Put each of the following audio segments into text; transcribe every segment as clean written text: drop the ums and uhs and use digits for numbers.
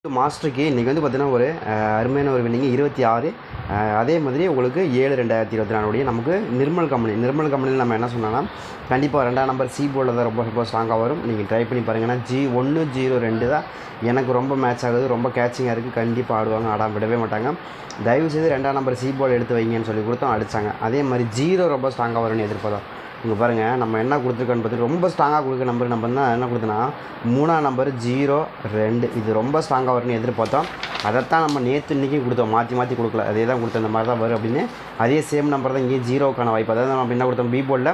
Master key இன்றைக்கி வந்து பார்த்தீங்கன்னா ஒரு அருமையான ஒரு வின்னிங் 26. அதே மாதிரி உங்களுக்கு 7/2024 நமக்கு நிர்மல் கம்பெனியில் நம்ம என்ன சொன்னோன்னா கண்டிப்பாக 2ஆம் நம்பர் சி போர்டில் தான் ரொம்ப ஸ்ட்ராங்காக வரும். நீங்கள் ட்ரை பண்ணி பாருங்கன்னா G102 தான் எனக்கு ரொம்ப மேட்ச் ஆகுது, ரொம்ப கேட்சிங்காக இருக்குது. கண்டிப்பாக ஆடுவாங்க, ஆடாமல் விடவே மாட்டாங்க. தயவுசெய்து 2ஆம் நம்பர் சி போர்டு எடுத்து வைங்கன்னு சொல்லி கொடுத்தோம், அடித்தாங்க. அதே மாதிரி 0 ரொம்ப ஸ்ட்ராங்காக வரும்னு எதிர்பார்த்தோம். இங்கே பாருங்கள் நம்ம என்ன கொடுத்துருக்கோன்னு பார்த்துட்டு ரொம்ப ஸ்ட்ராங்காக கொடுக்க நம்பர் நம்ம தான் என்ன கொடுத்தோன்னா 3ஆம் நம்பர் 02 இது ரொம்ப ஸ்ட்ராங்காக வரும்னு எதிர்பார்த்தோம். அதைத்தான் நம்ம நேற்று இன்றைக்கி கொடுத்தோம், மாற்றி கொடுக்கல, அதே தான் கொடுத்தோம். இந்த மாதிரி தான் வரும் அப்படின்னு அதே சேம் நம்பர் தான் இங்கேயும் 0க்கான வாய்ப்பு. அதாவது நம்ம என்ன கொடுத்தோம், பி போர்டில்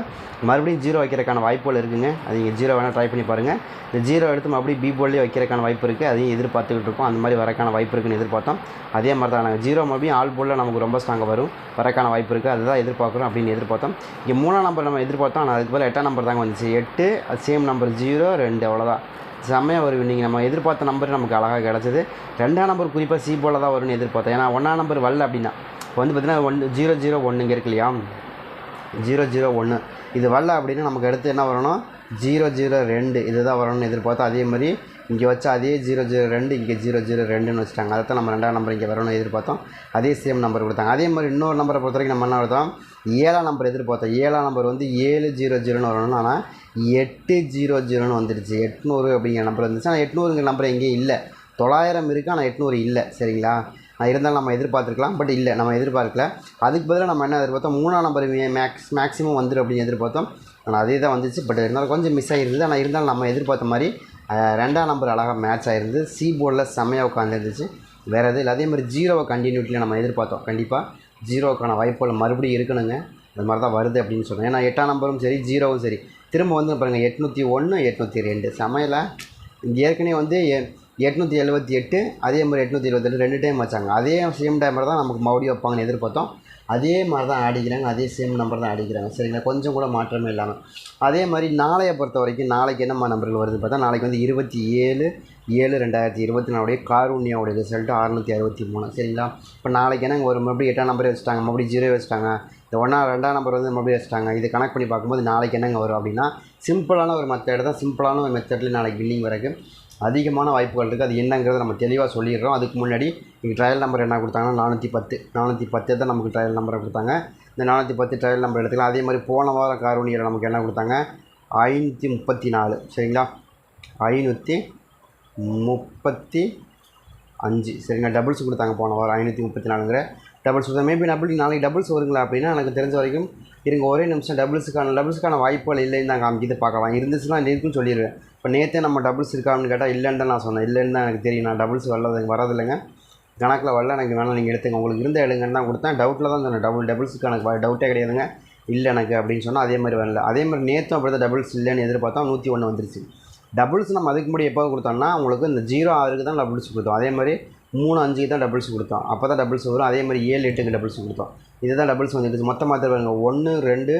மறுபடியும் 0 வைக்கிறதுக்கான வாய்ப்புகள் இருக்குங்க. அது இங்கே 0 வேணால் ட்ரை பண்ணி பாருங்கள். இந்த 0 எடுத்து மறுபடியும் பி போர்ட்லேயே வைக்கிறதுக்கான வாய்ப்பு இருக்குது, அதையும் எதிர்பார்த்துக்கிட்டு இருக்கோம். அந்த மாதிரி வரக்கான வாய்ப்பு இருக்குன்னு எதிர்பார்த்தோம். அதே மாதிரி தான் நாங்கள் 0 மறுபடியும் ஆல் போர்டில் நமக்கு ரொம்ப ஸ்ட்ராங்காக வரும், வரக்கான வாய்ப்பு இருக்குது, அதுதான் எதிர்பார்க்குறோம் அப்படின்னு எதிர்பார்த்தோம். இங்கே 3ஆம் நம்பர் நம்ம எதிர்பார்த்தோம், ஆனால் அதுக்கு பதில் 8ஆம் நம்பர் தாங்க வந்துச்சு. 8 சேம் நம்பர் 02 அவ்வளோதான். செம்மையாக ஒரு வின்னிங். நம்ம எதிர்பார்த்த நம்பர் நமக்கு அழகாக கிடச்சிது. 2ஆம் நம்பர் குறிப்பாக சி போல தான் வரும்னு எதிர்பார்த்தேன். ஏன்னா 1ஆம் நம்பர் வரல அப்படின்னா இப்போ வந்து பார்த்திங்கன்னா 001 இங்கே இருக்கு இல்லையா, 001 இது வரல அப்படின்னா நமக்கு அடுத்து என்ன வரணும், 002 இதுதான் வரணும்னு எதிர்பார்த்தோம். அதே மாதிரி இங்கே வச்சா அதே 002 இங்கே 002ன்னு வச்சுட்டாங்க. அதை தான் நம்ம 2ஆம் நம்பர் இங்கே வரணும்னு எதிர்பார்த்தோம். அதே சேம் நம்பர் கொடுத்தாங்க. அதே மாதிரி இன்னொரு நம்பரை பொறுத்த வரைக்கும் நம்ம என்ன எடுத்தோம், 7ஆம் நம்பர் எதிர்பார்த்தோம். 7ஆம் நம்பர் வந்து 700ன்னு வரணும்னு, ஆனால் 800ன்னு வந்துடுச்சு. 800 அப்படிங்கிற நம்பர் வந்துச்சு. ஆனால் 800ங்கிற நம்பர் எங்கேயும் இல்லை. 900 இருக்குது, ஆனால் 800 இல்லை. சரிங்களா, இருந்தாலும் நம்ம எதிர்பார்த்துருக்கலாம், பட் இல்லை, நம்ம எதிர்பார்க்கல. அதுக்கு பதிலாக நம்ம என்ன எதிர்பார்த்தோம், 3ஆம் நம்பர் மேக்ஸிமம் வந்துடும் அப்படின்னு எதிர்பார்த்தோம். ஆனால் அதே தான் வந்துச்சு. பட் இருந்தாலும் கொஞ்சம் மிஸ் ஆகிருந்தது. ஆனால் இருந்தாலும் நம்ம எதிர்பார்த்த மாதிரி 2ஆம் நம்பர் அழகாக மேட்ச் ஆகிருந்து. சி போர்டில் செம்மையாக உட்காந்துருந்துச்சு, வேறு எதுவும் இல்லை. அதே மாதிரி 0 கண்டினியூட்டியில் நம்ம எதிர்பார்த்தோம். கண்டிப்பாக 0க்கான வாய்ப்புகள் மறுபடியும் இருக்கணுங்க. அது மாதிரி தான் வருது அப்படின்னு சொன்னோம். ஏன்னா 8ஆம் நம்பரும் சரி 0வும் சரி திரும்ப வந்து பாருங்கள் 801 802 செமையில் ஏற்கனவே வந்து 878 அதே மாதிரி 878 2 டைம் வச்சாங்க. அதே சேம் டைமில் தான் நமக்கு மறுபடியும் வைப்பாங்கன்னு எதிர்பார்த்தோம். அதே மாதிரி தான் அடிக்கிறாங்க, அதே சேம் நம்பர் தான் அடிக்கிறாங்க. சரிங்களா, கொஞ்சம் கூட மாற்றமே இல்லாமல். அதே மாதிரி நாளையை பொறுத்த வரைக்கும் நாளைக்கு என்னம்மா நம்பர்கள் வருதுன்னு பார்த்தா நாளைக்கு வந்து 27/7/2024 காரூண்யாவோட ரிசல்ட்டு 663. சரிங்களா, இப்போ நாளைக்கு என்ன ஒரு மறுபடியும் 8ஆம் நம்பரே வச்சுட்டாங்க, மறுபடியும் 0 வச்சுட்டாங்க. இந்த 2ஆம் நம்பர் வந்து மறுபடியும் வச்சுட்டாங்க. இது கனெக்ட் பண்ணி பார்க்கும்போது நாளைக்கு என்னங்க வரும் அப்படின்னா சிம்பிளான ஒரு மெத்தட் தான். சிம்பிளான ஒரு மெத்தட்லேயும் நாளைக்கு வின்னிங் வரக்கு அதிகமான வாய்ப்புகள் இருக்குது. அது என்னங்கிறத நம்ம தெளிவாக சொல்லிடுறோம். அதுக்கு முன்னாடி இங்கே ட்ரையல் நம்பர் என்ன கொடுத்தாங்கன்னா 410 தான் நமக்கு ட்ரையல் நம்பரை கொடுத்தாங்க. இந்த 410 ட்ரையல் நம்பர் எடுத்துக்கலாம். அதே மாதிரி போன வாரம் காரூணியில் நமக்கு என்ன கொடுத்தாங்க, 534. சரிங்களா, 535. சரிங்களா, டபுள்ஸ் கொடுத்தாங்க போன வாரம் 534ங்கிற டபுள்ஸ் கொடுத்தாங்க. மேபி நாளைக்கு டபுள்ஸ் வருங்களா அப்படின்னா எனக்கு தெரிஞ்ச வரைக்கும் இருங்க ஒரே நிமிஷம். டபுள்ஸுக்கான வாய்ப்புகள் இல்லைன்னு தான் காமிக்கிது, பார்க்கலாம். இருந்துச்சுன்னா இருக்குன்னு சொல்லிடுவேன். இப்போ நேற்றே நம்ம டபுள்ஸ் இருக்கான்னு கேட்டால் இல்லைன்னு தான் நான் சொன்னேன். இல்லைன்னு தான் எனக்கு தெரியும். நான் டபுள்ஸ் வரதில்லைங்க, கணக்கில் வரல. எனக்கு வேணால் நீங்கள் எடுத்துங்க, உங்களுக்கு இருந்த எடுங்கன்னு தான் கொடுத்தேன். டவுட்டில் தான் சொன்னேன். டபுள்ஸுக்கான டவுட்டே கிடையாதுங்க, இல்லை எனக்கு அப்படின்னு சொன்னால் அதே மாதிரி வரல. அதே மாதிரி நேற்றும் அப்படி தான் டபுள்ஸ் இல்லைன்னு எதிர்பார்த்தோம், 101 வந்துருச்சு. டபுள்ஸ் நம்ம அதுக்கு முன்னாடி எப்போ கொடுத்தோம்னா உங்களுக்கு இந்த 0-6க்கு தான் டபுள்ஸ் கொடுத்தோம். அதே மாதிரி 3-5க்கு தான் டபுள்ஸ் கொடுத்தோம், அப்போ தான் டபுள்ஸ் வரும். அதே மாதிரி 7-8க்கு டபுள்ஸ் கொடுத்தோம். இதுதான் டபுள்ஸ் வந்துருச்சு. மொத்தமாக பாருங்க 1 2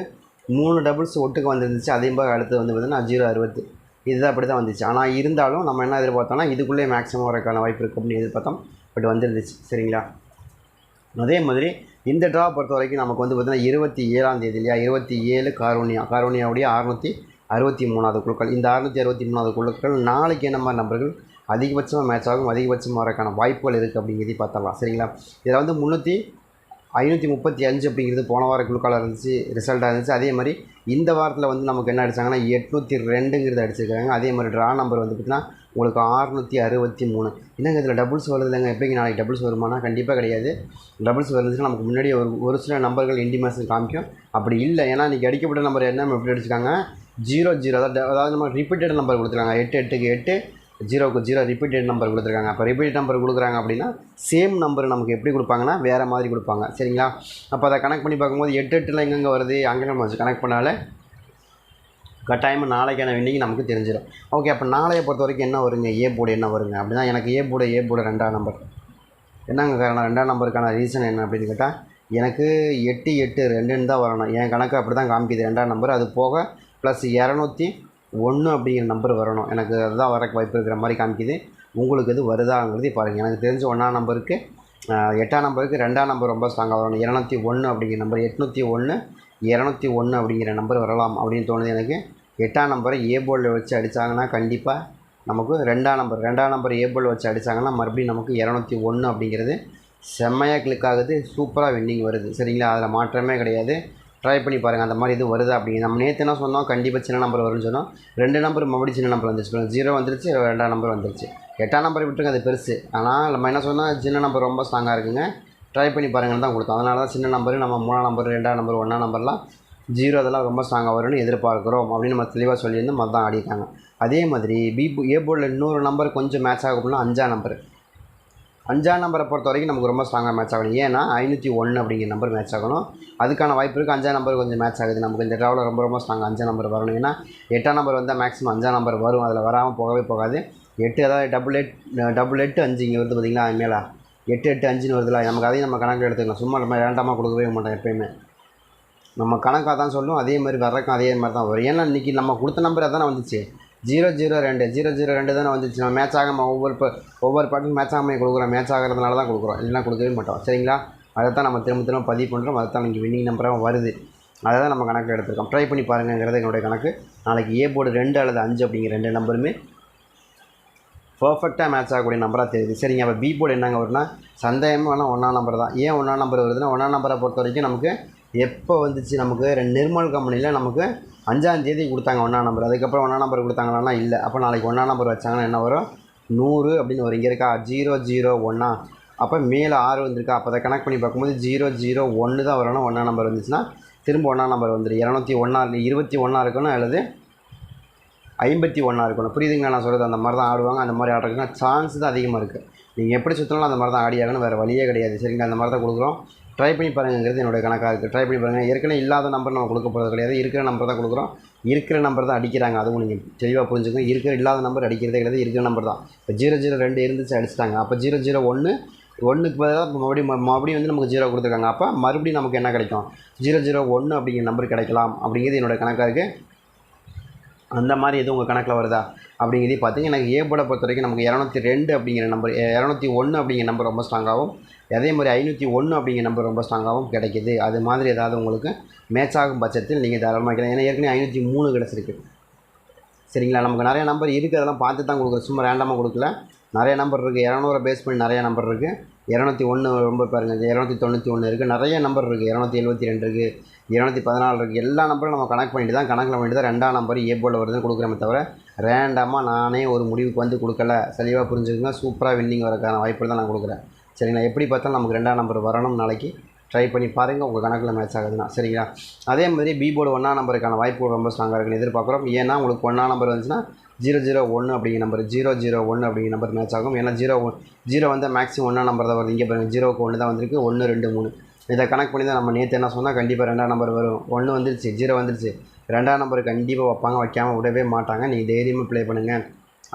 3 டபுள்ஸ் ஒட்டுக்கு வந்துருந்துச்சு. அதே மாதிரி அடுத்து வந்து பார்த்திங்கன்னா 0-60 இதுதான் அப்படி தான் வந்துச்சு. ஆனால் இருந்தாலும் நம்ம என்ன எதிர்பார்த்தோம்னா இதுக்குள்ளே மேக்ஸிமம் வரக்கான வாய்ப்பு இருக்குது அப்படின்னு எதிர்பார்த்தோம், பட் வந்துருந்துச்சு. சரிங்களா, அதே மாதிரி இந்த ட்ரா பொறுத்த வரைக்கும் நமக்கு வந்து பார்த்திங்கன்னா 27ஆம் தேதி இல்லையா, 27 காரூணியாவுடைய 663வது குழுக்கள். இந்த 663வது குழுக்கள் நாளைக்கு என்ன மாதிரி நம்பர்கள் அதிகபட்சமாக மேட்ச் ஆகும், அதிகபட்சமாக வரக்கான வாய்ப்புகள் இருக்குது அப்படிங்கிறதையும் பார்த்தரலாம். சரிங்களா, இதில் வந்து 535 அப்படிங்கிறது போன வார குழுக்கால் இருந்துச்சு, ரிசல்ட்டாக இருந்துச்சு. அதே மாதிரி இந்த வாரத்தில் வந்து நமக்கு என்ன அடித்தாங்கன்னா 802ங்கிறது அடிச்சிருக்காங்க. அதே மாதிரி ட்ரா நம்பர் வந்து பார்த்திங்கன்னா உங்களுக்கு 663. என்னங்க இதில் டபுள்ஸ் வருது இல்லைங்க, எப்படிங்க நாளைக்கு டபுள்ஸ் வருமானா கண்டிப்பாக கிடையாது. டபுள்ஸ் வந்துச்சுன்னா நமக்கு முன்னாடி ஒரு சில நம்பர்கள் இண்டிமேஷன் காமிக்கும். அப்படி இல்லை, ஏன்னா இன்றைக்கி அடிக்கப்பட்ட நம்பர் என்ன எப்படி அடிச்சிருக்காங்க 00, அதாவது நம்ம ரிப்பீட்டட் நம்பர் கொடுத்துருக்காங்க. 8-8க்கு 8 0க்கு 0 ரிப்பீட்டட் நம்பர் கொடுத்துருக்காங்க. அப்போ ரிப்பீட்டட் நம்பர் கொடுக்குறாங்க அப்படின்னா சேம் நம்பர் நமக்கு எப்படி கொடுப்பாங்கன்னா வேறு மாதிரி கொடுப்பாங்க. சரிங்களா, அப்போ அதை கனெக்ட் பண்ணி பார்க்கும்போது 8-8 எங்கெங்கே வருது அங்கே நம்ம வச்சு கனெக்ட் பண்ணாலே கட்டாயமாக நாளைக்கான வின்னிங் நமக்கு தெரிஞ்சிடும். ஓகே, அப்போ நாளையை பொறுத்த வரைக்கும் என்ன வருங்க, ஏ போர்டு என்ன வருங்க அப்படின்னா எனக்கு ஏ போர்டு 2ஆம் நம்பர். என்னங்க காரணம், 2ஆம் நம்பருக்கான ரீசன் என்ன அப்படின்னு கேட்டால் எனக்கு 8-8-2ன்னு தான் வரணும். என் கணக்கு அப்படி தான் காமிக்குது 2ஆம் நம்பர். அது போக ப்ளஸ் 201 அப்படிங்கிற நம்பர் வரணும். எனக்கு அதுதான் வரக்கு வாய்ப்பு இருக்கிற மாதிரி காமிக்குது. உங்களுக்கு இது வருதாங்கிறது பாருங்கள். எனக்கு தெரிஞ்ச 1ஆம் நம்பருக்கு 8ஆம் நம்பருக்கு 2ஆம் நம்பர் ரொம்ப ஸ்ட்ராங்காக வரணும். 201 அப்படிங்கிற நம்பர் 201 அப்படிங்கிற நம்பர் வரலாம் அப்படின்னு தோணுது எனக்கு. 8ஆம் நம்பரை ஏ போர்டில் வச்சு அடித்தாங்கன்னா கண்டிப்பாக நமக்கு ரெண்டாம் நம்பர் ஏ போர்டில் வச்சு அடித்தாங்கன்னா மறுபடியும் நமக்கு 201 அப்படிங்கிறது செம்மையாக கிளிக் ஆகுது, சூப்பராக வின்னிங் வருது. சரிங்களா, அதில் மாற்றமே கிடையாது. ட்ரை பண்ணி பாருங்கள் அந்த மாதிரி இது வருது அப்படிங்க. நம்ம நேற்று என்ன சொன்னோம், கண்டிப்பாக சின்ன நம்பர் வரும்னு சொன்னோம். 2 நம்பர் மறுபடியும் சின்ன நம்பர் வந்துருச்சு. 0 வந்துருச்சு, 2ஆம் நம்பர் வந்துருச்சு. 8ஆம் நம்பர் விட்டுருங்க, அது பெருசு. ஆனால் நம்ம என்ன சொன்னால் சின்ன நம்பர் ரொம்ப ஸ்ட்ராங்காக இருக்குங்க, ட்ரை பண்ணி பாருங்கன்னு தான் கொடுத்தோம். அதனால தான் சின்ன நம்பர் நம்ம 3ஆம் நம்பர் 2ஆம் நம்பர் 1ஆம் நம்பர்லாம் 0 அதெல்லாம் ரொம்ப ஸ்ட்ராங்காக வரும்னு எதிர்பார்க்குறோம் அப்படின்னு நம்ம தெளிவாக சொல்லியிருந்தோம். மொத்தம் ஆடிட்டாங்க. அதே மாதிரி ஏ போர்டில் இன்னொரு நம்பர் கொஞ்சம் மேட்ச் ஆக போனால் 5ஆம் நம்பர். 5ஆம் நம்பரை பொறுத்த வரைக்கும் நமக்கு ரொம்ப ஸ்ட்ராங்காக மேட்ச் ஆகணும். ஏன்னா 501 அப்படிங்கிற நம்பர் மேட்ச் ஆகணும். அதுக்கான வாய்ப்பு இருக்குது. 5ஆம் நம்பர் கொஞ்சம் மேட்ச் ஆகுது நமக்கு இந்த ட்ராவில் ரொம்ப ஸ்ட்ராங்காக 5ஆம் நம்பர் வரணும். ஏன்னா 8ஆம் நம்பர் வந்தால் மேக்ஸிமம் 5ஆம் நம்பர் வரும், அதில் வராமல் போகவே போகாது. 8 அதாவது 8 5 இங்கே வருது பார்த்திங்களா, அது மேலே 8 8 5ன்னு வருதுல, நமக்கு அதையும் நம்ம கணக்கில் எடுத்துக்கலாம். சும்மா நம்ம ரேண்டமாக கொடுக்கவே மாட்டோம் எப்போயுமே, நம்ம கணக்காக தான் சொல்லுவோம். அதே மாதிரி வர்றக்கும் அதே மாதிரி தான் வரும். ஏன்னா இன்றைக்கி நம்ம கொடுத்த நம்பர் அதானே வந்துச்சு, 002 தானே வந்துச்சு. நம்ம மேட்ச் ஆகாமல் ஒவ்வொரு பாட்டுக்கும் மேட்ச் ஆகாமல் கொடுக்குறோம். மேட்ச் ஆகிறதுனால தான் கொடுக்குறோம், இல்லைனா கொடுக்கவே மாட்டோம். சரிங்களா, அதை தான் நம்ம திரும்ப பதிவு பண்ணுறோம். அதை தான் இன்றைக்கி வின்னிங் நம்பராக வருது. அதை தான் நம்ம கணக்கில் எடுத்துருக்கோம். ட்ரை பண்ணி பாருங்கிறது என்னுடைய கணக்கு. நாளைக்கு ஏ போர்டு 2 அல்லது 5 அப்படிங்கிற 2 நம்பருமே பர்ஃபெக்டாக மேட்ச் ஆகக்கூடிய நம்பராக தெரியுது. சரிங்க, அப்போ பி போர்டு என்னங்க வரும்னா சந்தேகமாக வேணால் 1ஆம் நம்பர் தான். ஏன் 1ஆம் நம்பர் வருதுன்னா 1ஆம் நம்பரை பொறுத்த வரைக்கும் நமக்கு எப்போ வந்துச்சு, நமக்கு நிர்மல் கம்பெனியில் நமக்கு 5ஆம் தேதி கொடுத்தாங்க 1ஆம் நம்பர். அதுக்கப்புறம் 1ஆம் நம்பர் கொடுத்தாங்கன்னா இல்லை. அப்போ நாளைக்கு 1ஆம் நம்பர் வச்சாங்கன்னா என்ன வரும், 100 அப்படின்னு வரும். இங்கே இருக்கா 001, அப்போ மேலே 6 வந்திருக்கா. அப்போ அதை கனெக்ட் பண்ணி பார்க்கும்போது 001 தான் வரணும். 1ஆம் நம்பர் வந்துச்சுன்னா திரும்ப 1ஆம் நம்பர் வந்துடும். 201 21 இருக்கணும் அல்லது 51 இருக்கணும். புரியுதுங்களா நான் சொல்கிறது? அந்த மாதிரி தான் ஆடுவாங்க. அந்த மாதிரி ஆடுறதுக்குன்னா சான்ஸ் தான் அதிகமாக இருக்குது. நீங்கள் எப்படி சுற்றினாலும் அந்த மாதிரி தான் ஆடி ஆகணும், வேறு வழியே கிடையாது. சரிங்களா, அந்த மாதிரி தான் கொடுக்குறோம். ட்ரை பண்ணி பாருங்கிறது என்னுடைய கணக்காக இருக்குது. ட்ரை பண்ணி பாருங்கள். ஏற்கனவே இல்லாத நம்பர் நம்ம கொடுக்க போகிறது கிடையாது, இருக்கிற நம்பர் தான் கொடுக்குறோம். இருக்கிற நம்பர் தான் அடிக்கிறாங்க, அதுவும் நீங்கள் தெளிவாக புரிஞ்சுக்கணும். இல்லாத நம்பர் அடிக்கிறதே கிடையாது, இருக்கிற நம்பர் தான். இப்போ 002 இருந்துச்சு அடிச்சிட்டாங்க. அப்போ 001 1க்கு பதிலாக மறுபடியும் வந்து நமக்கு 0 கொடுத்துருக்காங்க. அப்போ மறுபடியும் நமக்கு என்ன கிடைக்கும், 001 அப்படிங்கிற நம்பர் கிடைக்கலாம் அப்படிங்கிறது என்னோடய கணக்காக இருக்குது. அந்த மாதிரி எதுவும் உங்கள் கணக்கில் வருதா அப்படிங்கிறதே பார்த்திங்க. எனக்கு ஏ போர்டை பொறுத்த வரைக்கும் நமக்கு 202 அப்படிங்கிற நம்பர், 201 அப்படிங்கிற நம்பர் ரொம்ப ஸ்ட்ராங்காகவும், அதே மாதிரி 501 அப்படிங்கிற நம்பர் ரொம்ப ஸ்ட்ராங்காகவும் கிடைக்கிது. அது மாதிரி ஏதாவது உங்களுக்கு மேட்ச் ஆகும் பட்சத்தில் நீங்கள் தாராளமாக வைக்கலாம். ஏன்னா ஏற்கனவே 503 கிடச்சிருக்கு. சரிங்களா, நமக்கு நிறைய நம்பர் இருக்குது, அதெல்லாம் பார்த்து தான் கொடுக்குறோம், சும்மா ரேண்டமாக கொடுக்கல. நிறைய நம்பர் இருக்குது, 200 பேஸ் பண்ணி நிறைய நம்பர் இருக்குது. 201 ரொம்ப பாருங்கள், 291 இருக்குது, நிறைய நம்பர் இருக்குது, 272 இருக்குது, 214 இருக்குது. எல்லா நம்பரும் நம்ம கனெக்ட் பண்ணிட்டு தான் 2ஆம் நம்பர் ஏ போர்டில் வருதுன்னு கொடுக்குறோமே தவிர ரேண்டமாக நானே ஒரு முடிவுக்கு வந்து கொடுக்கல. தெளிவாக புரிஞ்சுக்கோங்க. சூப்பராக வின்னிங் வரக்கான வாய்ப்பு தான் நான் கொடுக்குறேன். சரிங்களா, எப்படி பார்த்தாலும் நமக்கு 2ஆம் நம்பர் வரணும். நாளைக்கு ட்ரை பண்ணி பாருங்கள், உங்கள் கணக்கில் மேட்ச் ஆகுதுன்னா. சரிங்களா, அதே மாதிரி பி போர்டு 1ஆம் நம்பருக்கான வாய்ப்பு ரொம்ப ஸ்ட்ராங்காக இருக்குன்னு எதிர்பார்க்குறோம். ஏன்னா உங்களுக்கு 1ஆம் நம்பர் வந்துச்சுன்னா 001 அப்படிங்கிற நம்பர், 001 அப்படிங்கிற நம்பர் மேட்ச் ஆகும். ஏன்னா 0 வந்து மேக்ஸிமம் 1ஆம் நம்பர் தான் வருது. இங்கே பாருங்கள், 0க்கு 1 தான் வந்திருக்கு, 1 2 3. இதை கனெக்ட் பண்ணி தான் நம்ம நேற்று என்ன சொன்னால் கண்டிப்பாக 2ஆம் நம்பர் வரும். 1 வந்துருச்சு, 0 வந்துருச்சு, 2ஆம் நம்பர் கண்டிப்பாக வைப்பாங்க, வைக்காமல் விடவே மாட்டாங்க. நீங்கள் தைரியமாக ப்ளே பண்ணுங்கள்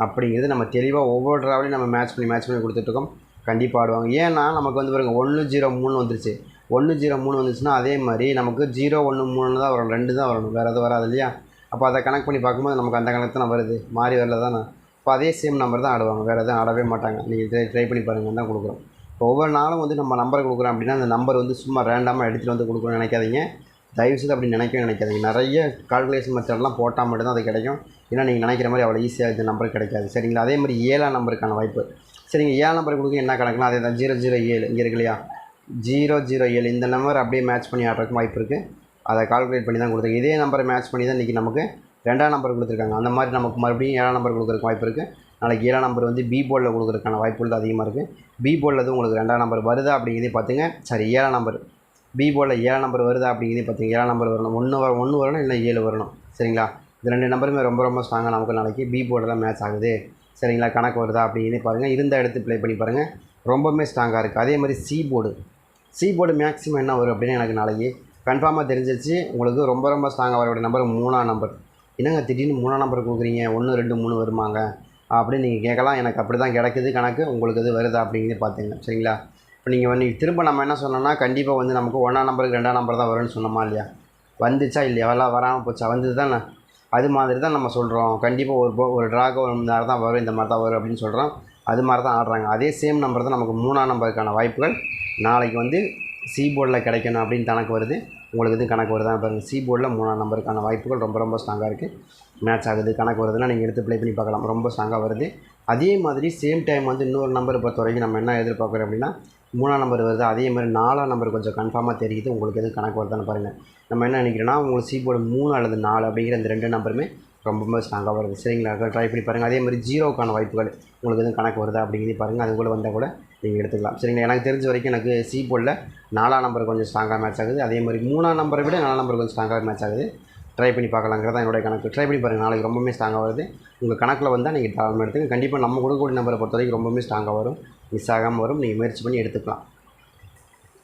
அப்படிங்கிறது நம்ம தெளிவாக ஒவ்வொரு ட்ராவலையும் நம்ம மேட்ச் பண்ணி கொடுத்துட்ருக்கோம். கண்டிப்பாக ஆடுவாங்க. ஏன்னா நமக்கு வந்து பாருங்கள் 103 வந்துருச்சு. 103 வந்துச்சுன்னா அதே மாதிரி நமக்கு 013 தான் வரும், 2 தான் வரணும், வேறு எதுவும் வராது இல்லையா? அப்போ அதை கனெக்ட் பண்ணி பார்க்கும்போது நமக்கு அந்த கணக்கு தான் வருது, மாறி வரல தானே. இப்போ அதே சேம் நம்பர் தான் ஆடுவாங்க, வேறு எதுவும் ஆடவே மாட்டாங்க. நீங்கள் ட்ரை பண்ணி பாருங்கள் தான் கொடுக்குறோம். இப்போ ஒவ்வொரு நாளும் வந்து நம்ம நம்பர் கொடுக்குறோம் அப்படின்னா அந்த நம்பர் வந்து சும்மா ரேண்டமாக எடுத்துகிட்டு வந்து கொடுக்கணும்னு நினைக்காதீங்க. தயவுசெய்து அப்படி நினைக்காதீங்க. நிறைய கால்குலேஷன் மெத்தட்லாம் போட்டால் மட்டும்தான் அது கிடைக்கும். ஏன்னா நீங்கள் நினைக்கிற மாதிரி அவ்வளோ ஈஸியாக இந்த நம்பர் கிடைக்காது. சரிங்களா, அதே மாதிரி 7ஆம் நம்பருக்கான வாய்ப்பு. சரிங்க, 7ஆம் நம்பர் கொடுக்க என்ன கணக்குனா அதே தான், 007 இங்கே இருக்கு இல்லையா, 007 இந்த நம்பர் அப்படியே மேட்ச் பண்ணி ஆடுறதுக்கு வாய்ப்பு இருக்குது. அதை கால்குலேட் பண்ணி தான் கொடுத்துருக்கேன். இதே நம்பரை மேட்ச் பண்ணி தான் இன்றைக்கி நமக்கு 2ஆம் நம்பர் கொடுத்துருக்காங்க. அந்த மாதிரி நமக்கு மறுபடியும் 7ஆம் நம்பர் கொடுக்குறதுக்கு வாய்ப்பு இருக்குது. நாளைக்கு 7ஆம் நம்பர் வந்து பி போர்டில் கொடுக்குறதுக்கான வாய்ப்புகள் அதிகமாக இருக்குது. பி போர்டில் எதுவும் உங்களுக்கு 2ஆம் நம்பர் வருதா அப்படிங்கிறதே பார்த்துங்க. சரி, 7ஆம் நம்பர் பி போர்டில் 7ஆம் நம்பர் வருதா அப்படிங்கிறதே பார்த்துங்க. 7ஆம் நம்பர் வரணும், 1 வரணும், இல்லை 7 வரணும். சரிங்களா, இந்த 2 நம்பருமே ரொம்ப ஸ்ட்ராங்காக நமக்கு நாளைக்கு பி போர்டில் தான் மேட்ச் ஆகுது. சரிங்களா, கணக்கு வருதா அப்படிங்கிறதே பாருங்கள். இருந்த இடத்து ப்ளே பண்ணி பாருங்கள், ரொம்பவுமே ஸ்ட்ராங்காக இருக்குது. அதே மாதிரி சி போர்டு மேக்ஸிமம் என்ன வரும் அப்படின்னு எனக்கு நாளைக்கு கன்ஃபார்மாக தெரிஞ்சிச்சு. உங்களுக்கு ரொம்ப ஸ்ட்ராங்காக வரக்கூடிய நம்பர் 3ஆம் நம்பர். என்னங்க திடீர்னு 3ஆம் நம்பர் கொடுக்குறீங்க, 1 2 3 வருமாங்க அப்படின்னு நீங்கள் கேட்கலாம். எனக்கு அப்படி தான் கிடைக்குது கணக்கு, உங்களுக்கு இது வருதா அப்படிங்கிறது பார்த்துங்க. சரிங்களா, இப்போ நீங்கள் திரும்ப நம்ம என்ன சொன்னோம்னா கண்டிப்பாக வந்து நமக்கு 1ஆம் நம்பருக்கு 2ஆம் நம்பர் தான் வரும்னு சொன்னோமா இல்லையா? வந்துச்சா இல்லையா? எல்லாம் வராமல் போச்சா? வந்தது தானே. அது மாதிரி தான் நம்ம சொல்கிறோம். கண்டிப்பாக ஒரு ட்ராக் ஒரு மாதிரி தான் வரும், இந்த மாதிரி தான் வரும் அப்படின்னு சொல்கிறோம். அது மாதிரி தான் ஆடுறாங்க. அதே சேம் நம்பர் தான் நமக்கு 3ஆம் நம்பருக்கான வாய்ப்புகள் நாளைக்கு வந்து சி போர்டில் கிடைக்கணும் அப்படின்னு கணக்கு வருது. உங்களுக்கு இது கணக்கு வருதான் பாருங்கள். சி போர்டில் 3ஆம் நம்பருக்கான வாய்ப்புகள் ரொம்ப ஸ்ட்ராங்காக இருக்குது. மேட்ச் ஆகுது கணக்கு வருதுன்னா நீங்கள் எடுத்து ப்ளே பண்ணி பார்க்கலாம். ரொம்ப ஸ்ட்ராங்காக வருது. அதே மாதிரி சேம் டைம் வந்து இன்னொரு நம்பர் பொறுத்த வரைக்கும் நம்ம என்ன எதிர்பார்க்குறோம் அப்படின்னா 3ஆம் நம்பர் வருது. அதே மாதிரி 4ஆம் நம்பர் கொஞ்சம் கன்ஃபார்மாக தெரியுது. உங்களுக்கு எதுவும் கணக்கு வருதான்னு பாருங்கள். நம்ம என்ன நினைக்கிறோன்னா உங்களுக்கு சி போர்டு 3 அல்லது 4 அப்படிங்கிற இந்த 2 நம்பருமே ரொம்ப ஸ்ட்ராங்காக வருது. சரிங்களா? ட்ரை பண்ணி பாருங்கள். அதே மாதிரி 0க்கான வாய்ப்புகள் உங்களுக்கு எதுவும் கணக்கு வருதா அப்படிங்கிறத பாருங்கள். அது கூட வந்தால் கூட நீங்கள் எடுத்துக்கலாம். சரிங்களா? எனக்கு தெரிஞ்ச வரைக்கும் எனக்கு சி போர்டில் 4ஆம் நம்பர் கொஞ்சம் ஸ்ட்ராங்காக மேட்ச் ஆகுது. அதே மாதிரி 3ஆம் நம்பரை விட 4ஆம் நம்பர் கொஞ்சம் ஸ்ட்ராங்காக மேட்ச் ஆகுது. ட்ரை பண்ணி பார்க்கலாங்கிறதான் என்னோட கணக்கு. ட்ரை பண்ணி பாருங்கள். நாளைக்கு ரொம்பவே ஸ்ட்ராங்காக வருது. உங்கள் கணக்கில் வந்தால் நீங்கள் தாராளமாக எடுத்துங்க. கண்டிப்பாக நம்ம கொடுக்கக்கூடிய நம்பரை பொறுத்த வரைக்கும் ரொம்பவே ஸ்ட்ராங்காக வரும். மிஸ் ஆகாமல் வரும். நீங்கள் முயற்சி பண்ணி எடுத்துக்கலாம்.